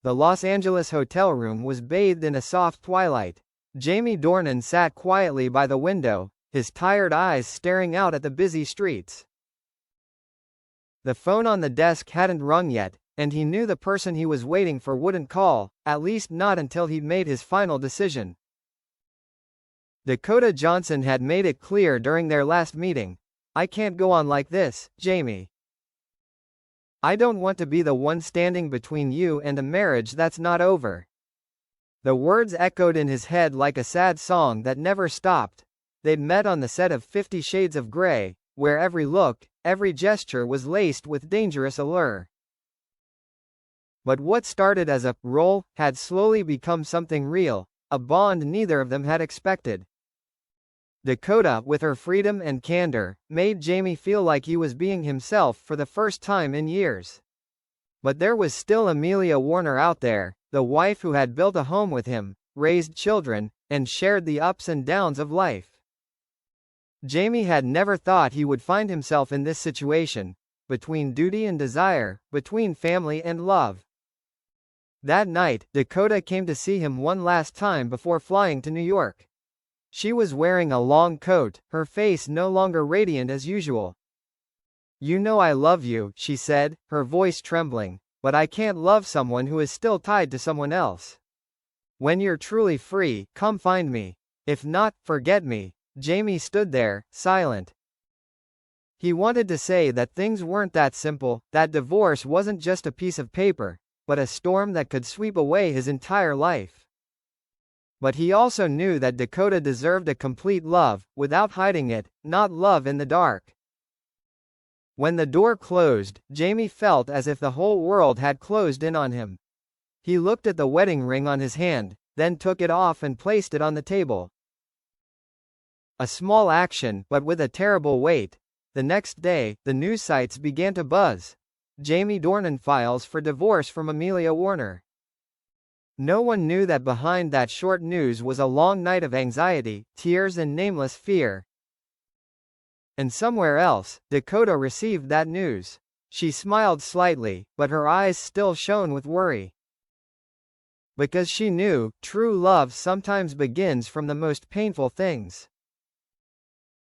The Los Angeles hotel room was bathed in a soft twilight. Jamie Dornan sat quietly by the window, his tired eyes staring out at the busy streets. The phone on the desk hadn't rung yet, and he knew the person he was waiting for wouldn't call, at least not until he'd made his final decision. Dakota Johnson had made it clear during their last meeting. "I can't go on like this, Jamie. I don't want to be the one standing between you and a marriage that's not over." The words echoed in his head like a sad song that never stopped. They'd met on the set of 50 Shades of Grey, where every look, every gesture was laced with dangerous allure. But what started as a role had slowly become something real, a bond neither of them had expected. Dakota, with her freedom and candor, made Jamie feel like he was being himself for the first time in years. But there was still Amelia Warner out there, the wife who had built a home with him, raised children, and shared the ups and downs of life. Jamie had never thought he would find himself in this situation, between duty and desire, between family and love. That night, Dakota came to see him one last time before flying to New York. She was wearing a long coat, her face no longer radiant as usual. "You know I love you," she said, her voice trembling, "but I can't love someone who is still tied to someone else. When you're truly free, come find me. If not, forget me." Jamie stood there, silent. He wanted to say that things weren't that simple, that divorce wasn't just a piece of paper, but a storm that could sweep away his entire life. But he also knew that Dakota deserved a complete love, without hiding it, not love in the dark. When the door closed, Jamie felt as if the whole world had closed in on him. He looked at the wedding ring on his hand, then took it off and placed it on the table. A small action, but with a terrible weight. The next day, the news sites began to buzz. Jamie Dornan files for divorce from Amelia Warner. No one knew that behind that short news was a long night of anxiety, tears and nameless fear. And somewhere else, Dakota received that news. She smiled slightly, but her eyes still shone with worry. Because she knew, true love sometimes begins from the most painful things.